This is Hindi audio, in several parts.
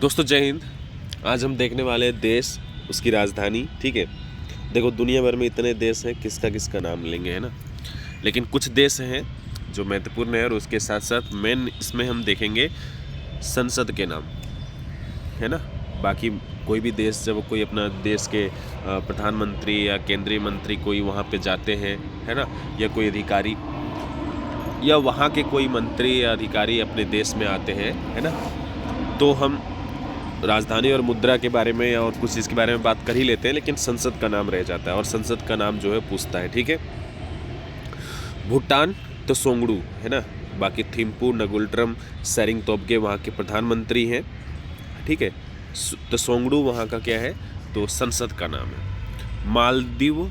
दोस्तों जय हिंद। आज हम देखने वाले हैं देश, उसकी राजधानी। ठीक है, देखो दुनिया भर में इतने देश हैं, किसका किसका नाम लेंगे, है ना। लेकिन कुछ देश हैं जो महत्वपूर्ण है और उसके साथ साथ मेन इसमें हम देखेंगे संसद के नाम, है ना। बाकी कोई भी देश जब कोई अपना देश के प्रधानमंत्री या केंद्रीय मंत्री कोई वहाँ पे जाते हैं, है ना, या कोई अधिकारी या वहाँ के कोई मंत्री या अधिकारी अपने देश में आते हैं, है ना, तो हम राजधानी और मुद्रा के बारे में और कुछ चीज़ के बारे में बात कर ही लेते हैं, लेकिन संसद का नाम रह जाता है और संसद का नाम जो है पूछता है। ठीक है, भूटान तो सोंगडू, है ना। बाकी थिम्पू नगुल्ट्रम सेरिंग तोब्गे वहाँ के प्रधानमंत्री हैं। ठीक है, तो सोंगडू वहाँ का क्या है, तो संसद का नाम है। मालदीव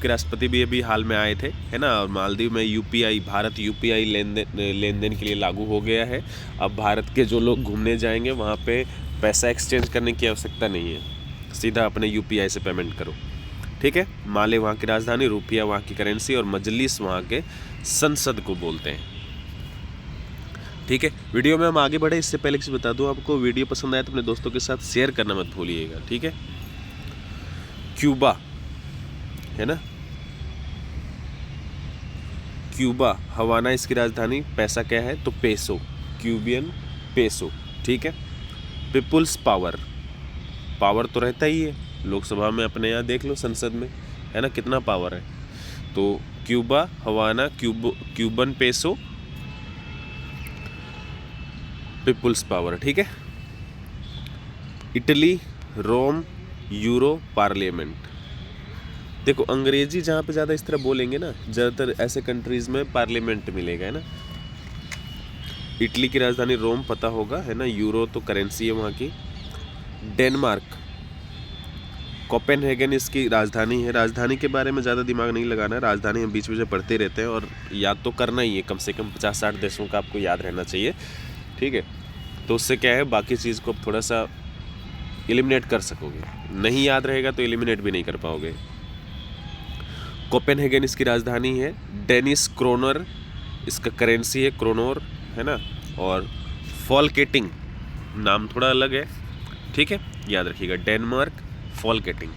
के राष्ट्रपति भी अभी हाल में आए थे, है ना। और मालदीव में यूपीआई, भारत यूपीआई लेन देन के लिए लागू हो गया है। अब भारत के जो लोग घूमने जाएंगे वहाँ पे पैसा एक्सचेंज करने की आवश्यकता नहीं है, सीधा अपने यूपीआई से पेमेंट करो। ठीक है, माले वहाँ की राजधानी, रुपया वहाँ की करेंसी और मजलिस वहाँ के संसद को बोलते हैं। ठीक है, वीडियो में हम आगे बढ़े इससे पहले किसी बता दूँ आपको, वीडियो पसंद आए तो अपने दोस्तों के साथ शेयर करना मत भूलिएगा। ठीक है, क्यूबा, है ना, क्यूबा, हवाना इसकी राजधानी, पैसा क्या है तो पेसो, क्यूबियन पेसो। ठीक है, पीपुल्स पावर, पावर तो रहता ही है लोकसभा में, अपने यहाँ देख लो संसद में, है ना, कितना पावर है। तो Cuba, Havana, Cuban peso, people's power. ठीक है, इटली, रोम, यूरो पार्लियामेंट। देखो अंग्रेजी जहाँ पे ज़्यादा इस तरह बोलेंगे ना, ज़्यादातर ऐसे कंट्रीज़ में पार्लियामेंट मिलेगा, है ना। इटली की राजधानी रोम पता होगा, है ना। यूरो तो करेंसी है वहाँ की। डेनमार्क, कोपेनहेगन इसकी राजधानी है। राजधानी के बारे में ज़्यादा दिमाग नहीं लगाना है, राजधानी हम बीच बीच में पढ़ते रहते हैं और याद तो करना ही है, कम से कम 50-60 देशों का आपको याद रहना चाहिए। ठीक है, तो उससे क्या है, बाकी चीज़ को थोड़ा सा एलिमिनेट कर सकोगे। नहीं याद रहेगा तो एलिमिनेट भी नहीं कर पाओगे। कोपेनहेगन इसकी राजधानी है। डेनिस क्रोनर इसका करेंसी है, क्रोनोर, है ना। और फॉलकेटिंग नाम थोड़ा अलग है, ठीक है, याद रखिएगा, डेनमार्क, फॉलकेटिंग।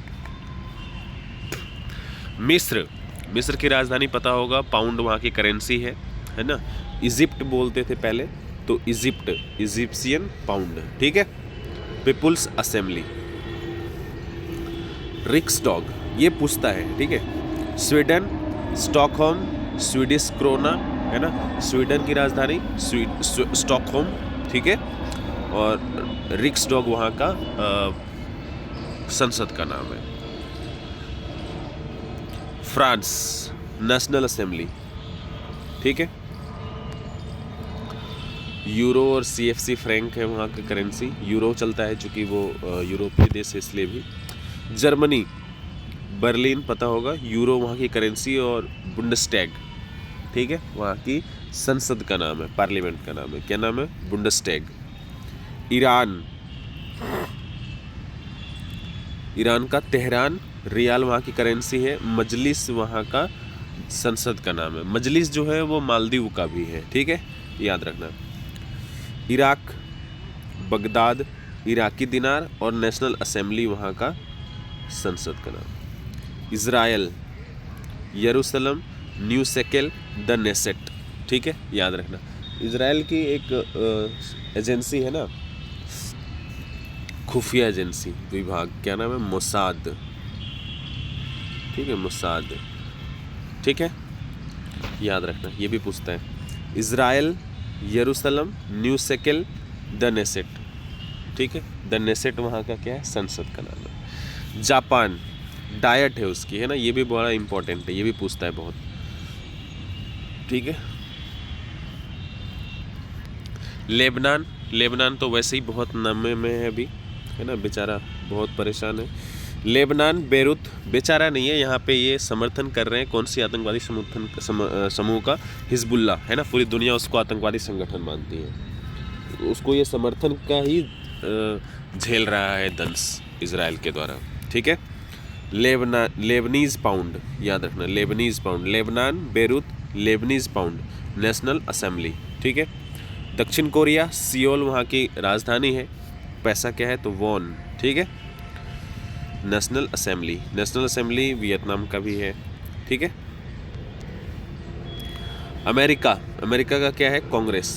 मिस्र की राजधानी पता होगा, पाउंड वहाँ की करेंसी है ना। इजिप्ट बोलते थे पहले, तो इजिप्शियन पाउंड। ठीक है, पीपुल्स असेंबली। रिक्सडॉग ये पूछता है, ठीक है। स्वीडन, स्टॉकहोम, स्वीडिश क्रोना, है ना। स्वीडन की राजधानी स्टॉकहोम, ठीक है। और रिक्सडॉग वहाँ का संसद का नाम है। फ्रांस, नेशनल असेंबली, ठीक है। यूरो और सीएफसी फ्रैंक है वहाँ का करेंसी, यूरो चलता है चूँकि वो यूरोपीय देश है इसलिए भी। जर्मनी, बर्लिन पता होगा, यूरो वहाँ की करेंसी और बुंडस्टैग, ठीक है, वहाँ की संसद का नाम है, पार्लियामेंट का नाम है, क्या नाम है, बुंडस्टैग। ईरान का तेहरान, रियाल वहाँ की करेंसी है। मजलिस वहाँ का संसद का नाम है। मजलिस जो है वो मालदीव का भी है, ठीक है, याद रखना। इराक, बगदाद, इराकी दिनार और नेशनल असेंबली वहाँ का संसद का नाम। इज़राइल, यरूशलेम, न्यू शेकेल, द नेसेट, ठीक है, याद रखना। इज़राइल की एक एजेंसी है ना, खुफिया एजेंसी विभाग, क्या नाम है, मोसाद, ठीक है, मोसाद, ठीक है, याद रखना, ये भी पूछता है। इज़राइल, यरूशलेम, न्यू शेकेल, द नेसेट, ठीक है, द नेसेट वहाँ का क्या है, संसद का नाम है। जापान, डायट है उसकी, है ना, ये भी बड़ा इंपॉर्टेंट है, ये भी पूछता है बहुत, ठीक है। लेबनान तो वैसे ही बहुत नमे में है अभी, है ना, बेचारा बहुत परेशान है। लेबनान, बेरूत, बेचारा नहीं है, यहाँ पे ये समर्थन कर रहे हैं कौन सी आतंकवादी समूह का, हिजबुल्ला, है ना। पूरी दुनिया उसको आतंकवादी संगठन मानती है, उसको ये समर्थन का ही झेल रहा है दंश इजराइल के द्वारा, ठीक है। लेबनीज पाउंड, याद रखना, Lebanese pound. Lebanon, Beirut, Lebanese pound, national assembly, ठीक है। दक्षिण कोरिया, सियोल वहाँ की राजधानी है, पैसा क्या है, तो वॉन, ठीक है। नेशनल असेंबली वियतनाम का भी है, ठीक है। अमेरिका का क्या है, कांग्रेस।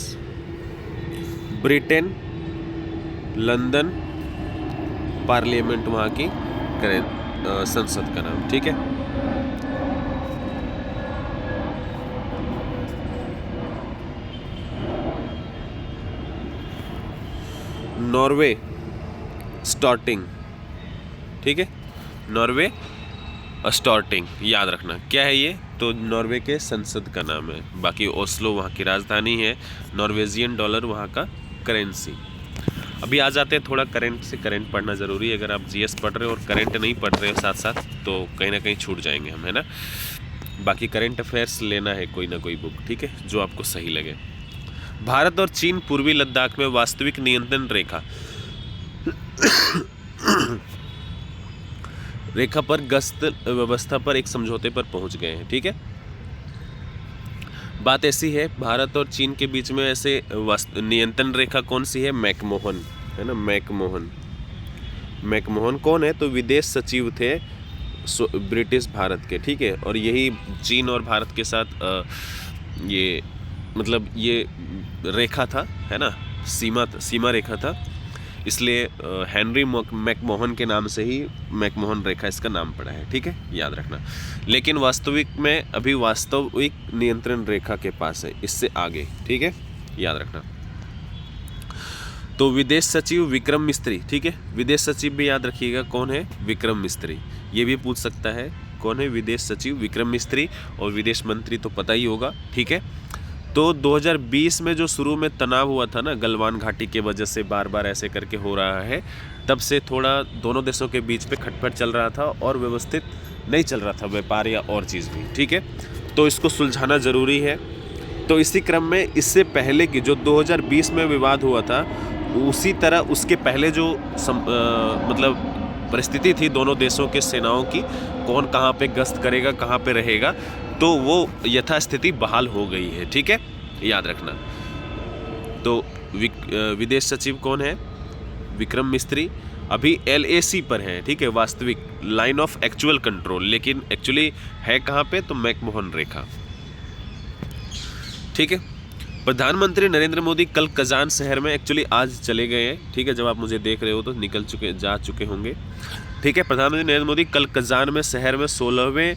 ब्रिटेन, लंदन, पार्लियामेंट वहाँ की संसद का नाम, ठीक है। नॉर्वे स्टार्टिंग, ठीक है। नॉर्वे स्टार्टिंग याद रखना क्या है ये, तो नॉर्वे के संसद का नाम है। बाकी ओस्लो वहाँ की राजधानी है। नॉर्वेजियन डॉलर वहाँ का करेंसी। अभी आ जाते हैं थोड़ा करंट से। करंट पढ़ना ज़रूरी है। अगर आप जीएस पढ़ रहे हो और करंट नहीं पढ़ रहे हो साथ साथ, तो कहीं ना कहीं छूट जाएंगे हम, है ना। बाकी करंट अफेयर्स लेना है कोई ना कोई बुक, ठीक है, जो आपको सही लगे। भारत और चीन पूर्वी लद्दाख में वास्तविक नियंत्रण रेखा पर गश्त व्यवस्था पर एक समझौते पर पहुंच गए हैं, ठीक है। बात ऐसी है, भारत और चीन के बीच में ऐसे नियंत्रण रेखा कौन सी है, मैकमोहन, है ना। मैकमोहन कौन है, तो विदेश सचिव थे ब्रिटिश भारत के, ठीक है। और यही चीन और भारत के साथ ये मतलब ये रेखा था, है ना, सीमा रेखा था। इसलिए हेनरी मैकमोहन के नाम से ही मैकमोहन रेखा इसका नाम पड़ा है, ठीक है, याद रखना। लेकिन वास्तविक में अभी वास्तविक नियंत्रण रेखा के पास है, इससे आगे, ठीक है, याद रखना। तो विदेश सचिव विक्रम मिस्त्री, ठीक है। विदेश सचिव भी याद रखिएगा कौन है, विक्रम मिस्त्री। ये भी पूछ सकता है कौन है विदेश सचिव, विक्रम मिस्त्री। और विदेश मंत्री तो पता ही होगा, ठीक है। तो 2020 में जो शुरू में तनाव हुआ था ना, गलवान घाटी के वजह से बार बार ऐसे करके हो रहा है, तब से थोड़ा दोनों देशों के बीच पे खटपट चल रहा था और व्यवस्थित नहीं चल रहा था व्यापार या और चीज़ भी, ठीक है। तो इसको सुलझाना ज़रूरी है। तो इसी क्रम में इससे पहले की जो 2020 में विवाद हुआ था, उसी तरह उसके पहले जो मतलब परिस्थिति थी दोनों देशों के सेनाओं की, कौन कहाँ पे गश्त करेगा, कहाँ पे रहेगा, तो वो यथास्थिति बहाल हो गई है, ठीक है, याद रखना। तो विदेश सचिव कौन है, विक्रम मिस्त्री। अभी LAC पर है, ठीक है, वास्तविक लाइन ऑफ एक्चुअल कंट्रोल, लेकिन एक्चुअली है कहाँ पे, तो मैकमोहन रेखा, ठीक है। प्रधानमंत्री नरेंद्र मोदी कल कजान शहर में, एक्चुअली आज चले गए हैं, ठीक है, जब आप मुझे देख रहे हो तो जा चुके होंगे, ठीक है। प्रधानमंत्री नरेंद्र मोदी कल कजान में शहर में 16वें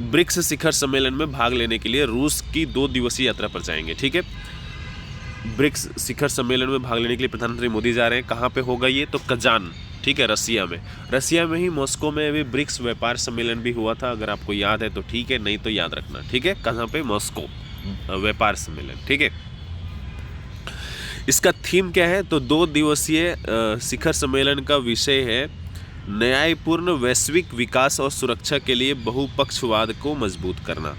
ब्रिक्स शिखर सम्मेलन में भाग लेने के लिए रूस की 2 दिवसीय यात्रा पर जाएंगे, ठीक है। ब्रिक्स शिखर सम्मेलन में भाग लेने के लिए प्रधानमंत्री मोदी जा रहे हैं। कहाँ पे होगा ये, तो कजान, ठीक है, रसिया में ही मॉस्को में अभी ब्रिक्स व्यापार सम्मेलन भी हुआ था। अगर आपको याद है तो ठीक है, नहीं तो याद रखना, ठीक है। कहाँ पे, मॉस्को व्यापार सम्मेलन, ठीक है। इसका थीम क्या है, तो 2 दिवसीय शिखर सम्मेलन का विषय है न्यायपूर्ण वैश्विक विकास और सुरक्षा के लिए बहुपक्षवाद को मजबूत करना,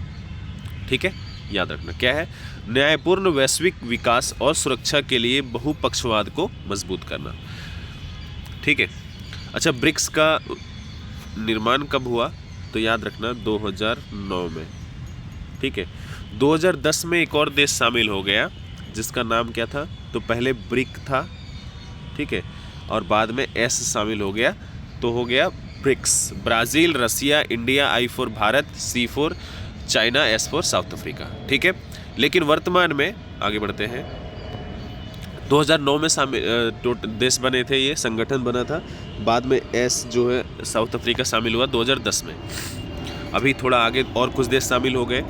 ठीक है, याद रखना क्या है, न्यायपूर्ण वैश्विक विकास और सुरक्षा के लिए बहुपक्षवाद को मजबूत करना, ठीक है। अच्छा, ब्रिक्स का निर्माण कब हुआ, तो याद रखना 2009 में, ठीक है। 2010 में एक और देश शामिल हो गया, जिसका नाम क्या था, तो पहले ब्रिक था, ठीक है, और बाद में S शामिल हो गया, तो हो गया BRICS. Brazil, Russia, India, I for Bharat, C for China, S for South Africa, ठीक है। लेकिन वर्तमान में आगे बढ़ते हैं, 2009 में देश बने थे, ये संगठन बना था। बाद में S जो है साउथ अफ्रीका शामिल हुआ 2010 में। अभी थोड़ा आगे और कुछ देश शामिल हो गए।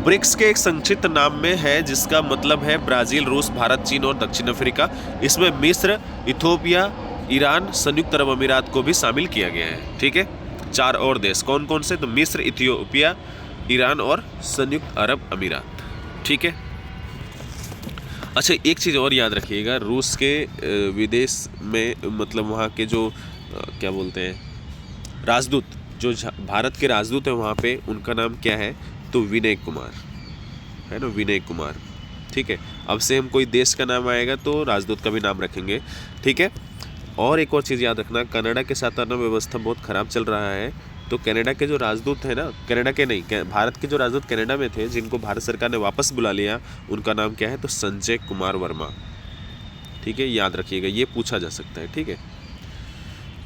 ब्रिक्स के एक संक्षिप्त नाम में है, जिसका मतलब है ब्राज़ील, रूस, भारत, चीन और दक्षिण अफ्रीका। इसमें मिस्र, इथोपिया, ईरान, संयुक्त अरब अमीरात को भी शामिल किया गया है, ठीक है। 4 और देश कौन कौन से, तो मिस्र, इथियोपिया, ईरान और संयुक्त अरब अमीरात, ठीक है। अच्छा, एक चीज़ और याद रखिएगा, रूस के विदेश में मतलब वहाँ के जो क्या बोलते हैं, राजदूत, जो भारत के राजदूत हैं वहाँ पे, उनका नाम क्या है, तो विनय कुमार, है ना, विनय कुमार, ठीक है। अब से हम कोई देश का नाम आएगा तो राजदूत का भी नाम रखेंगे, ठीक है। और एक और चीज़ याद रखना, कनाडा के साथ आना व्यवस्था बहुत ख़राब चल रहा है, तो कनाडा के जो राजदूत हैं ना, कनाडा के नहीं, भारत के जो राजदूत कनाडा में थे, जिनको भारत सरकार ने वापस बुला लिया, उनका नाम क्या है? तो संजय कुमार वर्मा। ठीक है, याद रखिएगा, ये पूछा जा सकता है। ठीक है,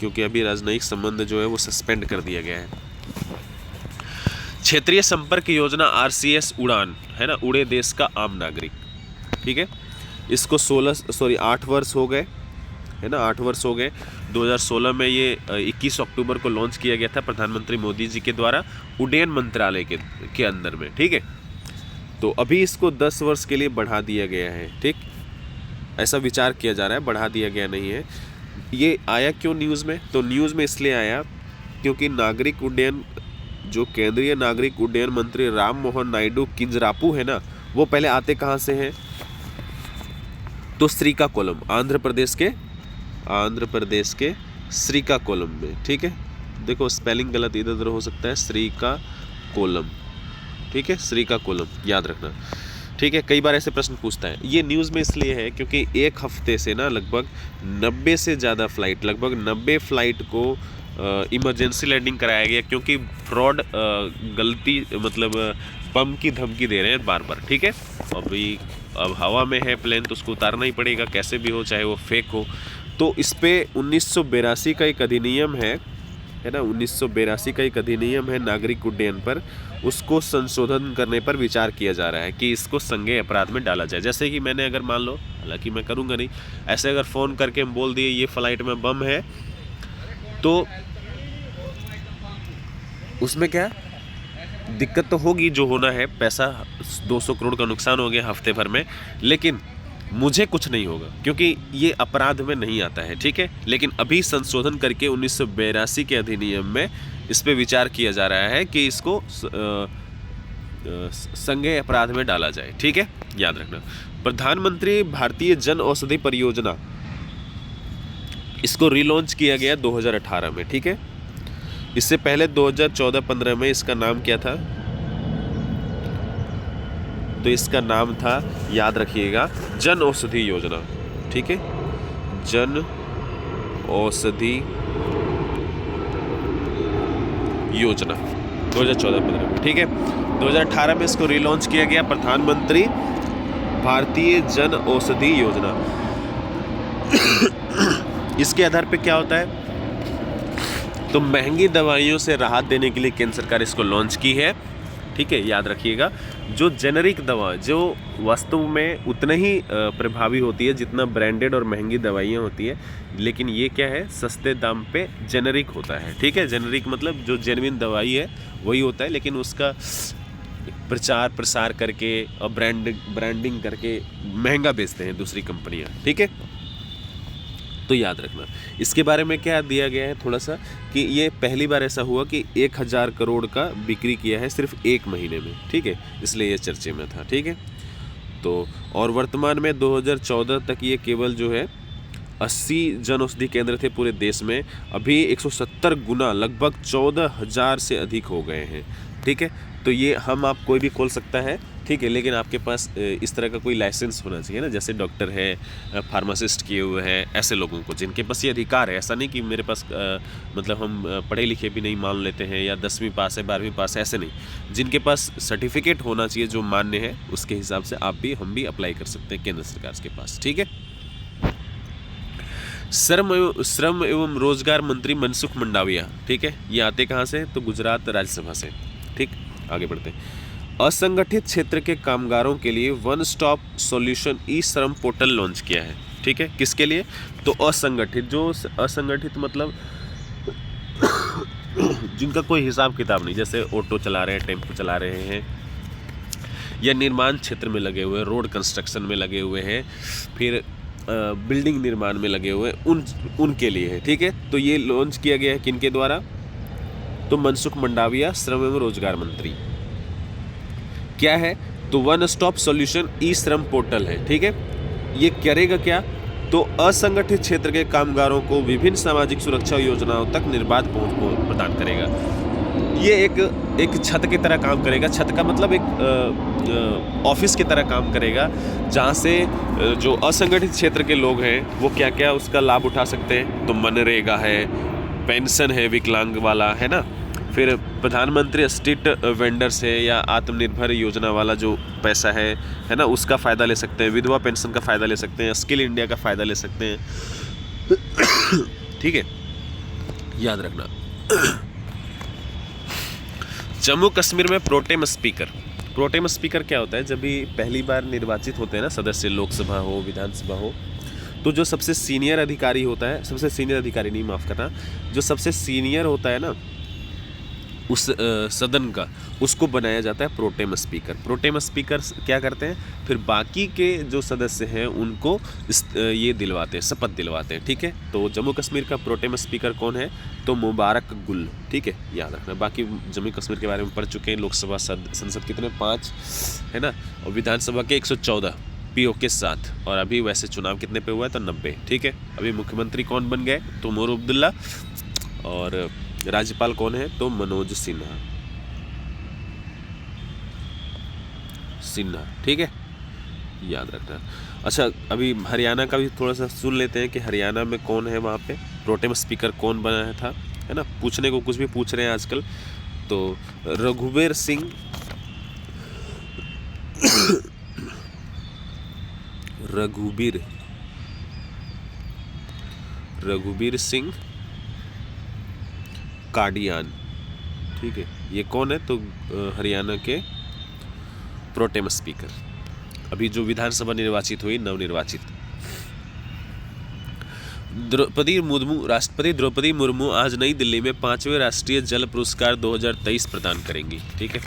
क्योंकि अभी राजनयिक संबंध जो है वो सस्पेंड कर दिया गया है। क्षेत्रीय संपर्क योजना RCS उड़ान है ना, उड़े देश का आम नागरिक। ठीक है, इसको 8 वर्ष हो गए है ना, 8 वर्ष हो गए। 2016 में ये 21 अक्टूबर को लॉन्च किया गया था प्रधानमंत्री मोदी जी के द्वारा उड्डयन मंत्रालय के अंदर में। ठीक है, तो अभी इसको 10 वर्ष के लिए बढ़ा दिया गया है। ठीक, ऐसा विचार किया जा रहा है, बढ़ा दिया गया नहीं है। ये आया क्यों न्यूज़ में? तो न्यूज़ में इसलिए आया क्योंकि नागरिक उड्डयन, जो केंद्रीय नागरिक उड्डयन मंत्री राम मोहन नायडू किंजरापू है ना, वो पहले आते कहाँ से हैं? तो श्रीकाकुलम, आंध्र प्रदेश के श्रीकाकुलम में। ठीक है, देखो स्पेलिंग गलत इधर उधर हो सकता है, श्रीकाकुलम। ठीक है, श्रीकाकुलम याद रखना। ठीक है, कई बार ऐसे प्रश्न पूछता है। ये न्यूज़ में इसलिए है क्योंकि एक हफ्ते से ना लगभग 90 से ज़्यादा फ्लाइट, लगभग 90 फ्लाइट को इमरजेंसी लैंडिंग कराया गया, क्योंकि फ्रॉड गलती मतलब बम की धमकी दे रहे हैं बार बार। ठीक है, अब हवा में है प्लेन तो उसको उतारना ही पड़ेगा, कैसे भी हो, चाहे वो फेक हो। तो इस पे 1982 का एक अधिनियम है ना, 1982 का एक अधिनियम है नागरिक उड्डयन पर, उसको संशोधन करने पर विचार किया जा रहा है कि इसको संज्ञेय अपराध में डाला जाए। जैसे कि मैंने अगर मान लो, हालांकि मैं करूँगा नहीं, ऐसे अगर फ़ोन करके हम बोल दिए ये फ़्लाइट में बम है, तो उसमें क्या दिक्कत तो होगी, जो होना है, पैसा 200 करोड़ का नुकसान हो गया हफ्ते भर में, लेकिन मुझे कुछ नहीं होगा क्योंकि ये अपराध में नहीं आता है। ठीक है, लेकिन अभी संशोधन करके 1982 के अधिनियम में इस पे विचार किया जा रहा है कि इसको संज्ञेय अपराध में डाला जाए। ठीक है, याद रखना। प्रधानमंत्री भारतीय जन औषधि परियोजना, इसको रिलॉन्च किया गया 2018 में। ठीक है, इससे पहले 2014-15 में इसका नाम क्या था? तो इसका नाम था, याद रखिएगा, जन औषधि योजना। ठीक है, जन औषधि योजना 2014-15 में। ठीक है, 2018 में इसको रिलॉन्च किया गया, प्रधानमंत्री भारतीय जन औषधि योजना। इसके आधार पे क्या होता है? तो महंगी दवाइयों से राहत देने के लिए केंद्र सरकार इसको लॉन्च की है। ठीक है, याद रखिएगा, जो जेनरिक दवा, जो वास्तव में उतने ही प्रभावी होती है जितना ब्रांडेड और महंगी दवाइयाँ होती है, लेकिन ये क्या है, सस्ते दाम पे जेनरिक होता है। ठीक है, जेनरिक मतलब जो जेन्युइन दवाई है वही होता है, लेकिन उसका प्रचार प्रसार करके और ब्रांडिंग करके महंगा बेचते हैं दूसरी कंपनियाँ। ठीक है, तो याद रखना। इसके बारे में क्या दिया गया है थोड़ा सा, कि ये पहली बार ऐसा हुआ कि 1000 करोड़ का बिक्री किया है सिर्फ 1 महीने में। ठीक है, इसलिए ये चर्चे में था। ठीक है, तो और वर्तमान में 2014 तक ये केवल जो है 80 जन औषधि केंद्र थे पूरे देश में, अभी 170 गुना, लगभग 14,000 से अधिक हो गए हैं। ठीक है, तो ये हम आप कोई भी खोल सकता है। ठीक है, लेकिन आपके पास इस तरह का कोई लाइसेंस होना चाहिए ना, जैसे डॉक्टर है, फार्मासिस्ट किए हुए हैं, ऐसे लोगों को जिनके पास ये अधिकार है। ऐसा नहीं कि मेरे पास मतलब हम पढ़े लिखे भी नहीं मान लेते हैं, या 10वीं पास है, 12वीं पास है, ऐसे नहीं। जिनके पास सर्टिफिकेट होना चाहिए जो मान्य है, उसके हिसाब से आप भी, हम भी अप्लाई कर सकते हैं केंद्र सरकार के पास। ठीक है, श्रम एवं रोजगार मंत्री मनसुख मंडाविया। ठीक है, ये आते कहाँ से? तो गुजरात राज्यसभा से। ठीक, आगे बढ़ते हैं। असंगठित क्षेत्र के कामगारों के लिए one stop solution e-Shram portal launch किया है। ठीक है, किसके लिए? तो असंगठित, जो असंगठित मतलब जिनका कोई हिसाब किताब नहीं, जैसे ऑटो चला रहे हैं, टेम्पो चला रहे हैं, या निर्माण क्षेत्र में लगे हुए, रोड कंस्ट्रक्शन में लगे हुए हैं, फिर बिल्डिंग निर्माण में लगे हुए, उनके लिए है। ठीक है, तो ये लॉन्च किया गया है किनके द्वारा? तो मनसुख मंडाविया, श्रम एवं रोजगार मंत्री। क्या है? तो one stop solution e-Shram portal है। ठीक है, ये करेगा क्या? तो असंगठित क्षेत्र के कामगारों को विभिन्न सामाजिक सुरक्षा योजनाओं तक निर्बाध पहुंच प्रदान करेगा। ये एक छत की तरह काम करेगा। छत का मतलब एक ऑफिस की तरह काम करेगा, जहाँ से जो असंगठित क्षेत्र के लोग हैं वो क्या क्या उसका लाभ उठा सकते हैं। तो मनरेगा है, पेंशन है विकलांग वाला, है ना, फिर प्रधानमंत्री स्ट्रीट वेंडर से या आत्मनिर्भर योजना वाला जो पैसा है ना, उसका फ़ायदा ले सकते हैं। विधवा पेंशन का फ़ायदा ले सकते हैं। स्किल इंडिया का फ़ायदा ले सकते हैं। ठीक है, याद रखना। जम्मू कश्मीर में प्रोटेम स्पीकर क्या होता है? जब भी पहली बार निर्वाचित होते हैं ना सदस्य, लोकसभा हो विधानसभा हो, तो जो सबसे सीनियर अधिकारी होता है, सबसे सीनियर अधिकारी नहीं, माफ़ करना, जो सबसे सीनियर होता है ना उस सदन का, उसको बनाया जाता है प्रोटेम स्पीकर क्या करते हैं? फिर बाकी के जो सदस्य हैं उनको ये दिलवाते हैं, शपथ दिलवाते हैं। ठीक है, तो जम्मू कश्मीर का प्रोटेम स्पीकर कौन है? तो मुबारक गुल। ठीक है, याद रखना। बाकी जम्मू कश्मीर के बारे में पढ़ चुके हैं। लोकसभा संसद कितने? 5 है ना, और विधानसभा के 114 पीओ के साथ। और अभी वैसे चुनाव कितने पे हुआ है? तो 90। ठीक है, अभी मुख्यमंत्री कौन बन गए? तो उमर अब्दुल्ला। और राज्यपाल कौन है? तो मनोज सिन्हा। ठीक है, याद रखना। अच्छा, अभी हरियाणा का भी थोड़ा सा सुन लेते हैं कि हरियाणा में कौन है, वहाँ पे प्रोटेम स्पीकर कौन बना था, है ना। पूछने को कुछ भी पूछ रहे हैं आजकल। तो रघुवीर सिंह काडियान। ठीक है, ये कौन है? तो हरियाणा के प्रोटेम स्पीकर, अभी जो विधानसभा निर्वाचित हुई, नवनिर्वाचित। राष्ट्रपति द्रौपदी मुर्मू आज नई दिल्ली में 5वें राष्ट्रीय जल पुरस्कार 2023 प्रदान करेंगी। ठीक है,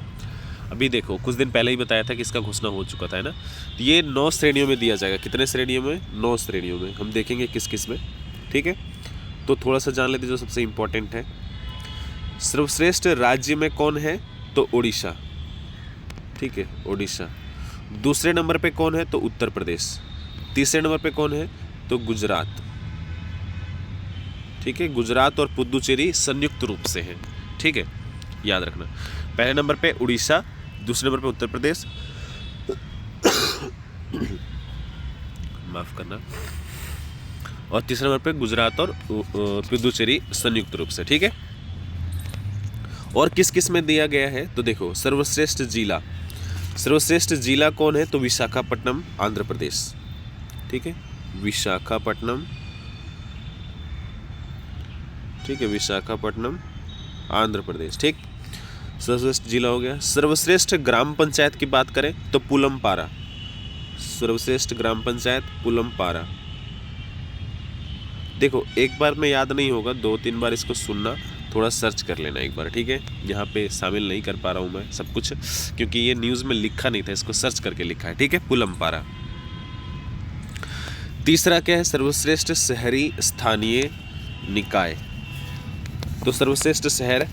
अभी देखो कुछ दिन पहले ही बताया था कि इसका घोषणा हो चुका था, है ना। तो ये 9 श्रेणियों में दिया जाएगा। कितने श्रेणियों में? 9 श्रेणियों में। हम देखेंगे किस किस में। ठीक है, तो थोड़ा सा जान लेते जो सबसे इम्पोर्टेंट है। सर्वश्रेष्ठ राज्य में कौन है? तो उड़ीसा। ठीक है, उड़ीसा। दूसरे नंबर पे कौन है? तो उत्तर प्रदेश। तीसरे नंबर पे कौन है? तो गुजरात। ठीक है, गुजरात और पुदुचेरी संयुक्त रूप से हैं। ठीक है, याद रखना। पहले नंबर पे उड़ीसा, दूसरे नंबर पे उत्तर प्रदेश, माफ करना, और तीसरे नंबर पे गुजरात और पुदुचेरी संयुक्त रूप से। ठीक है, और किस किस में दिया गया है? तो देखो, सर्वश्रेष्ठ जिला कौन है? तो विशाखापट्टनम, आंध्र प्रदेश। ठीक है, विशाखापट्टनम। ठीक है, विशाखापट्टनम, आंध्र प्रदेश। ठीक, सर्वश्रेष्ठ जिला हो गया। सर्वश्रेष्ठ ग्राम पंचायत की बात करें तो पुलमपारा। सर्वश्रेष्ठ ग्राम पंचायत पुलमपारा। देखो, एक बार में याद नहीं होगा, 2-3 बार इसको सुनना, थोड़ा सर्च कर लेना एक बार। ठीक है, यहाँ पे शामिल नहीं कर पा रहा हूँ मैं सब कुछ, क्योंकि ये न्यूज़ में लिखा नहीं था, इसको सर्च करके लिखा है। ठीक है, पुलमपारा। तीसरा क्या है? सर्वश्रेष्ठ शहरी स्थानीय निकाय। तो सर्वश्रेष्ठ शहर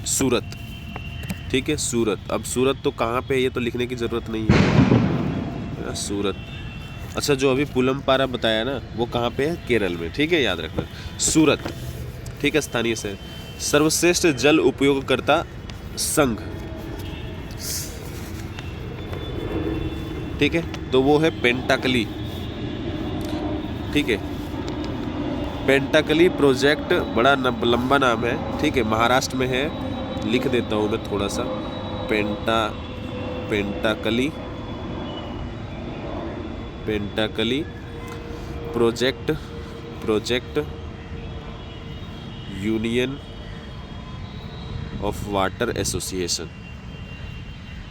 सूरत। ठीक है, सूरत। अब सूरत तो कहाँ पे है ये तो लिखने की ज़रूरत नहीं है, सूरत। अच्छा, जो अभी पुलमपारा बताया ना, वो कहाँ पे है? केरल में। ठीक है, याद रखना, सूरत। ठीक है, स्थानीय शहर। सर्वश्रेष्ठ जल उपयोगकर्ता संघ। ठीक है, तो वो है पेंटाकली। ठीक है, पेंटाकली प्रोजेक्ट, बड़ा लंबा नाम है। ठीक है, महाराष्ट्र में है, लिख देता हूँ मैं थोड़ा सा। पेंटाकली project union of water association.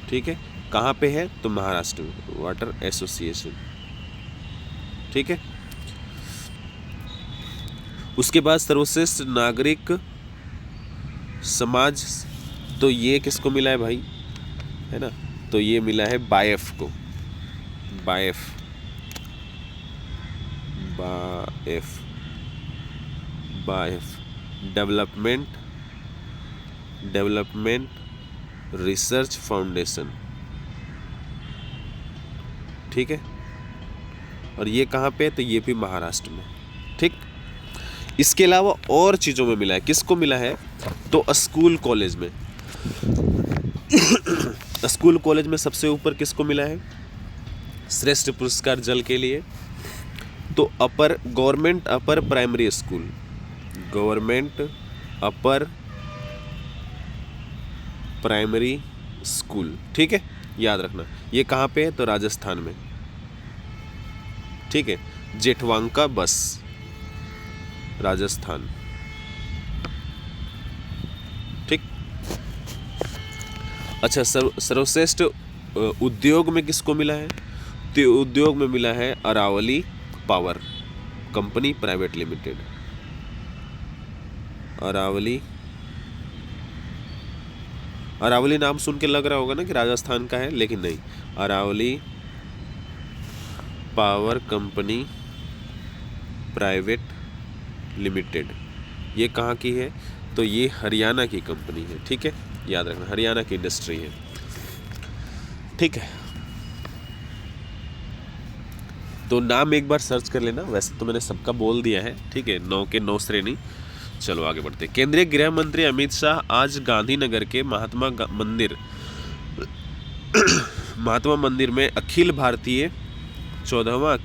ठीक है, कहाँ पे है? तो महाराष्ट्र में, वाटर एसोसिएशन। ठीक है, उसके बाद सर्वश्रेष्ठ नागरिक समाज, तो ये किसको मिला है भाई, है ना? तो ये मिला है बाएफ को। BAIF development research foundation. ठीक है, और ये कहाँ पे है? तो ये भी महाराष्ट्र में। ठीक, इसके अलावा और चीज़ों में मिला है। किसको मिला है? तो स्कूल कॉलेज में। स्कूल कॉलेज में सबसे ऊपर किसको मिला है? श्रेष्ठ पुरस्कार जल के लिए। तो government upper primary school, government upper primary school, ठीक है, याद रखना। ये कहाँ पे है? तो राजस्थान में, ठीक है। जेठवांका बस, राजस्थान, ठीक। अच्छा, सर्वश्रेष्ठ उद्योग में किसको मिला है? तो उद्योग में मिला है Aravali power company private limited. Aravali नाम सुन के लग रहा होगा ना कि राजस्थान का है, लेकिन नहीं। Aravali power company private limited, ये कहाँ की है? तो ये हरियाणा की कंपनी है, ठीक है, याद रखना, हरियाणा की इंडस्ट्री है, ठीक है। तो नाम एक बार सर्च कर लेना, वैसे तो मैंने सबका बोल दिया है, ठीक है, 9 के 9 श्रेणी। चलो आगे बढ़ते। केंद्रीय गृह मंत्री अमित शाह आज गांधीनगर के महात्मा मंदिर में अखिल भारतीय 14वां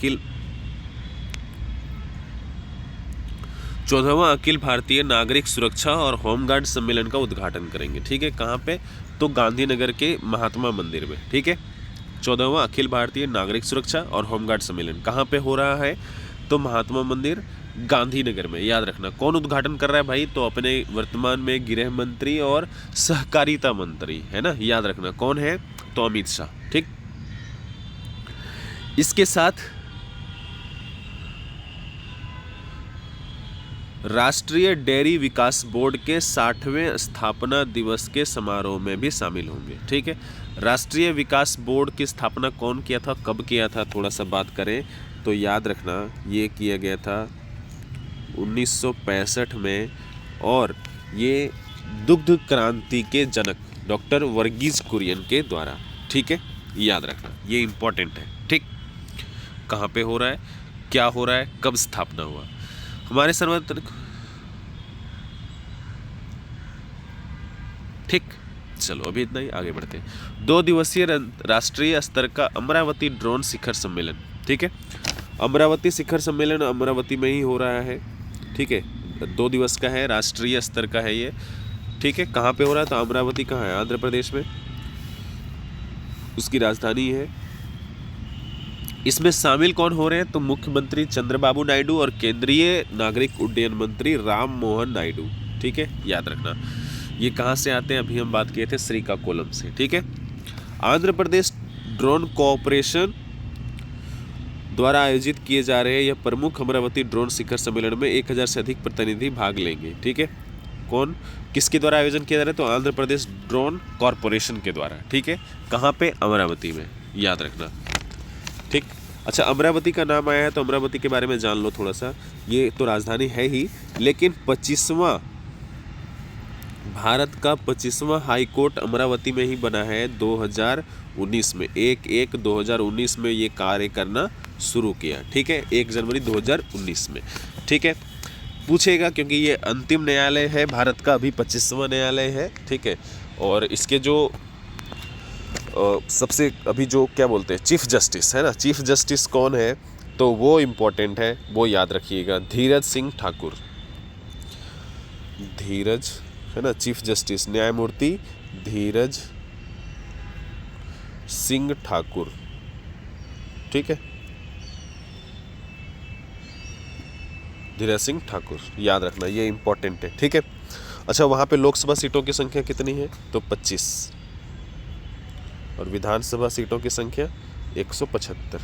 अखिल भारतीय नागरिक सुरक्षा और होमगार्ड सम्मेलन का उद्घाटन करेंगे, ठीक है। कहाँ पे? तो गांधीनगर के महात्मा मंदिर में, ठीक है। 14वां अखिल भारतीय नागरिक सुरक्षा और होमगार्ड सम्मेलन कहाँ पे हो रहा है? तो महात्मा मंदिर, गांधीनगर में, याद रखना। कौन उद्घाटन कर रहा है भाई? तो अपने वर्तमान में गृह मंत्री और सहकारिता मंत्री है ना, याद रखना कौन है? तो अमित शाह, ठीक। इसके साथ राष्ट्रीय डेयरी विकास बोर्ड के 60वें स्थापना दिवस के समारोह में भी शामिल होंगे, ठीक है। राष्ट्रीय विकास बोर्ड की स्थापना कौन किया था, कब किया था, थोड़ा सा बात करें तो याद रखना ये किया गया था 1965 में, और ये दुग्ध क्रांति के जनक डॉक्टर वर्गीज कुरियन के द्वारा, ठीक है, याद रखना, ये इंपॉर्टेंट है, ठीक। कहाँ पे हो रहा है, क्या हो रहा है, कब स्थापना हुआ? हमारे सर्वत्र, ठीक। चलो अभी इतना ही, आगे बढ़ते हैं। 2 दिवसीय राष्ट्रीय स्तर का अमरावती ड्रोन शिखर सम्मेलन, ठीक है। अमरावती शिखर सम्मेलन अमरावती में ही हो रहा है, ठीक है। 2 दिवस का है, राष्ट्रीय स्तर का है ये, ठीक है। कहाँ पे हो रहा है? तो अमरावती कहाँ है? आंध्र प्रदेश में, उसकी राजधानी है। इसमें शामिल कौन हो रहे हैं? तो मुख्यमंत्री चंद्रबाबू नायडू और केंद्रीय नागरिक उड्डयन मंत्री राम मोहन नायडू, ठीक है, याद रखना। ये कहाँ से आते हैं? अभी हम बात किए थे श्रीकाकुलम से, ठीक है। आंध्र प्रदेश ड्रोन कोऑपरेशन द्वारा आयोजित किए जा रहे यह प्रमुख अमरावती ड्रोन शिखर सम्मेलन में 1000 से अधिक प्रतिनिधि भाग लेंगे, ठीक है। कौन, किसके द्वारा आयोजन किया जा रहा है? तो आंध्र प्रदेश ड्रोन कॉरपोरेशन के द्वारा, ठीक है। कहाँ पे? अमरावती में, याद रखना, ठीक। अच्छा, अमरावती का नाम आया है तो अमरावती के बारे में जान लो थोड़ा सा। ये तो राजधानी है ही, लेकिन 25वां भारत का 25वां हाई कोर्ट अमरावती में ही बना है 2019 में। 1/1/2019 में ये कार्य करना शुरू किया, ठीक है, 1 जनवरी 2019 में, ठीक है। पूछेगा क्योंकि ये अंतिम न्यायालय है भारत का, अभी 25वां न्यायालय है, ठीक है। और इसके जो सबसे अभी जो क्या बोलते हैं चीफ जस्टिस है ना, चीफ जस्टिस कौन है? तो वो इम्पोर्टेंट है, वो याद रखिएगा, धीरज सिंह ठाकुर, धीरज है ना, चीफ जस्टिस न्यायमूर्ति धीरज सिंह ठाकुर, ठीक है, धीरज सिंह ठाकुर, याद रखना, ये इंपॉर्टेंट है, ठीक है। अच्छा, वहाँ पे लोकसभा सीटों की संख्या कितनी है? तो 25, और विधानसभा सीटों की संख्या 175।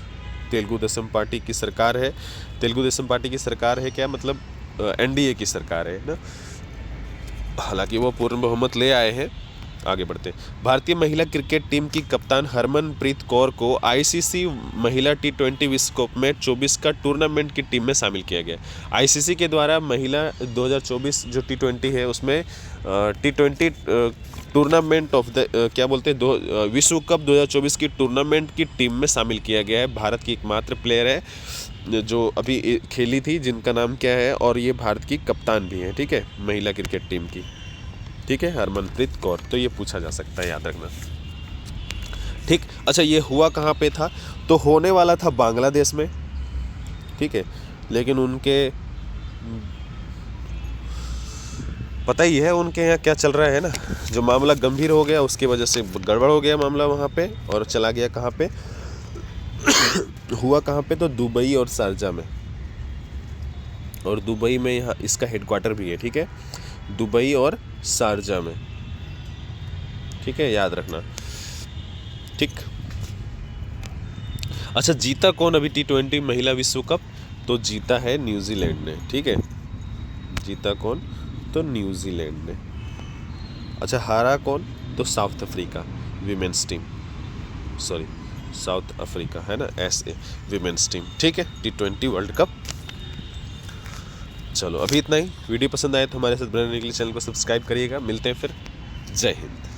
तेलुगु देशम पार्टी की सरकार है। तेलुगु देशम पार्टी की सरकार है क्या? मतलब एनडीए की सरकार है ना, हालांकि वो पूर्ण बहुमत ले आए हैं। आगे बढ़ते हैं। भारतीय महिला क्रिकेट टीम की कप्तान हरमनप्रीत कौर को आईसीसी महिला T20 विश्व कप में 24 का टूर्नामेंट की टीम में शामिल किया गया। आईसीसी के द्वारा महिला 2024 जो T20 है उसमें T20 टूर्नामेंट ऑफ द क्या बोलते हैं विश्व कप 2024 की टूर्नामेंट की टीम में शामिल किया गया है। भारत की एकमात्र प्लेयर है जो अभी खेली थी, जिनका नाम क्या है, और ये भारत की कप्तान भी है, ठीक है, महिला क्रिकेट टीम की, ठीक है, हरमनप्रीत कौर। तो ये पूछा जा सकता है, याद रखना, ठीक। अच्छा, ये हुआ कहाँ पे था? तो होने वाला था बांग्लादेश में, ठीक है, लेकिन उनके पता ही है उनके यहाँ क्या चल रहा है ना, जो मामला गंभीर हो गया उसकी वजह से गड़बड़ हो गया मामला वहाँ पे, और चला गया कहाँ पे हुआ कहाँ पे, तो दुबई और शारजा में। और दुबई में यहाँ इसका हेडक्वार्टर भी है, ठीक है, दुबई और शारजा में, ठीक है, याद रखना, ठीक। अच्छा, जीता कौन अभी T20 महिला विश्व कप? तो जीता है न्यूजीलैंड ने, ठीक है, जीता कौन? तो न्यूजीलैंड ने। अच्छा, हारा कौन? तो south Africa women's team, sorry south Africa है ना, SA विमेंस टीम, ठीक है, T20 वर्ल्ड कप। चलो अभी इतना ही। वीडियो पसंद आए तो हमारे साथ बने रहने के लिए चैनल को सब्सक्राइब करिएगा। मिलते हैं फिर, जय हिंद।